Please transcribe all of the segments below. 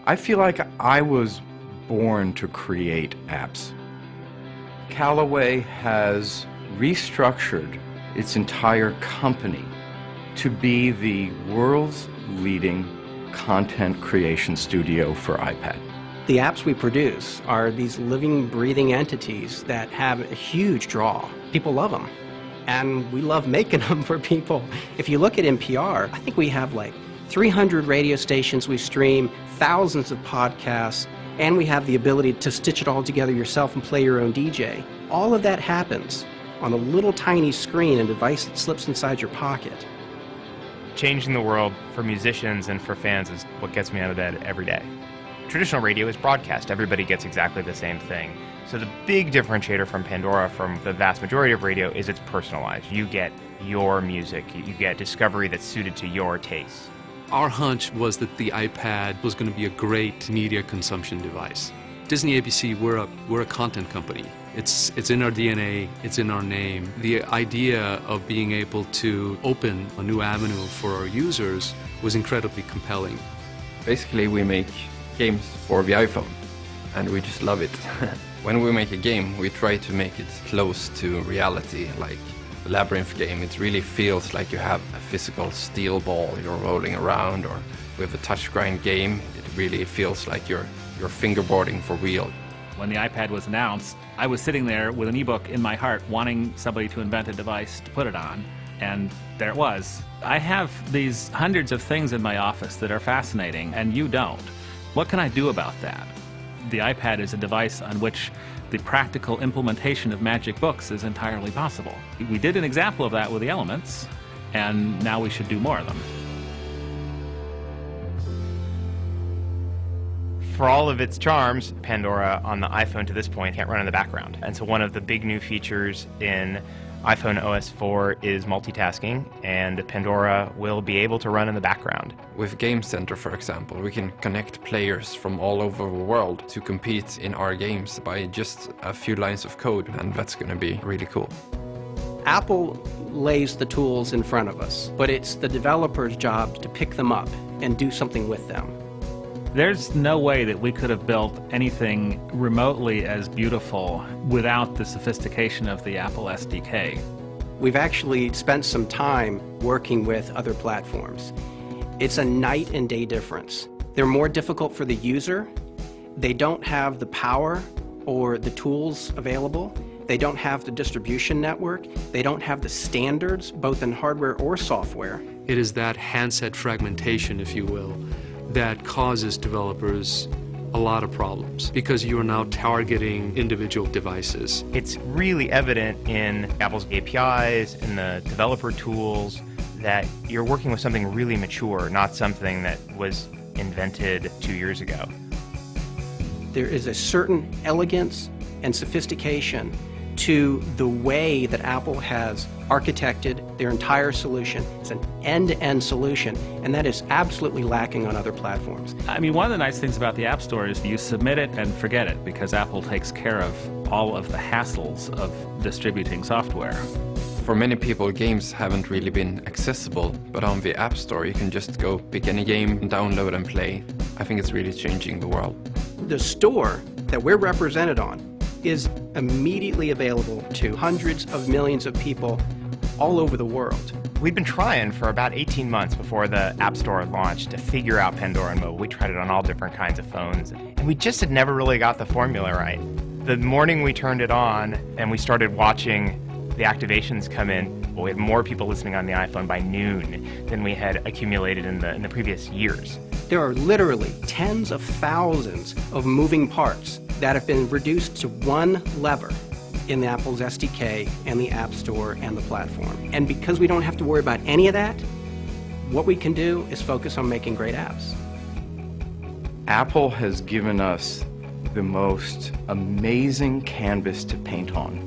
I feel like I was born to create apps. Callaway has restructured its entire company to be the world's leading content creation studio for iPad. The apps we produce are these living, breathing entities that have a huge draw. People love them, and we love making them for people. If you look at NPR, I think we have like 300 radio stations we stream, thousands of podcasts, and we have the ability to stitch it all together yourself and play your own DJ. All of that happens on a little tiny screen, a device that slips inside your pocket. Changing the world for musicians and for fans is what gets me out of bed every day. Traditional radio is broadcast. Everybody gets exactly the same thing. So the big differentiator from Pandora, from the vast majority of radio, is it's personalized. You get your music. You get discovery that's suited to your taste. Our hunch was that the iPad was going to be a great media consumption device. Disney ABC, we're a content company. It's in our DNA, it's in our name. The idea of being able to open a new avenue for our users was incredibly compelling. Basically, we make games for the iPhone, and we just love it. When we make a game, we try to make it close to reality. Like the Labyrinth game, it really feels like you have a physical steel ball you're rolling around, or with a touchscreen game, it really feels like you're fingerboarding for real. When the iPad was announced, I was sitting there with an ebook in my heart, wanting somebody to invent a device to put it on, and there it was. I have these hundreds of things in my office that are fascinating, and you don't. What can I do about that? The iPad is a device on which the practical implementation of magic books is entirely possible. We did an example of that with the Elements, and now we should do more of them. For all of its charms, Pandora on the iPhone to this point can't run in the background. And so one of the big new features in iPhone OS 4 is multitasking, and Pandora will be able to run in the background. With Game Center, for example, we can connect players from all over the world to compete in our games by just a few lines of code, and that's going to be really cool. Apple lays the tools in front of us, but it's the developer's job to pick them up and do something with them. There's no way that we could have built anything remotely as beautiful without the sophistication of the Apple SDK. We've actually spent some time working with other platforms. It's a night and day difference. They're more difficult for the user. They don't have the power or the tools available. They don't have the distribution network. They don't have the standards, both in hardware or software. It is that handset fragmentation, if you will, that causes developers a lot of problems because you are now targeting individual devices. It's really evident in Apple's APIs and the developer tools that you're working with something really mature, not something that was invented 2 years ago. There is a certain elegance and sophistication to the way that Apple has architected their entire solution. It's an end-to-end solution, and that is absolutely lacking on other platforms. I mean, one of the nice things about the App Store is you submit it and forget it, because Apple takes care of all of the hassles of distributing software. For many people, games haven't really been accessible, but on the App Store you can just go pick any game, download and play. I think it's really changing the world. The store that we're represented on is immediately available to hundreds of millions of people all over the world. We've been trying for about 18 months before the App Store launched to figure out Pandora on mobile. We tried it on all different kinds of phones, and we just had never really got the formula right. The morning we turned it on and we started watching the activations come in, we had more people listening on the iPhone by noon than we had accumulated in the previous years. There are literally tens of thousands of moving parts that have been reduced to one lever in the Apple's SDK and the App Store and the platform. And because we don't have to worry about any of that, what we can do is focus on making great apps. Apple has given us the most amazing canvas to paint on.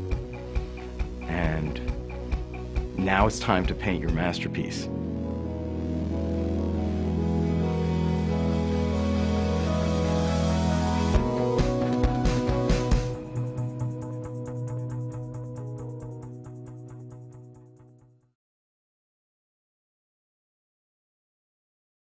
And now it's time to paint your masterpiece.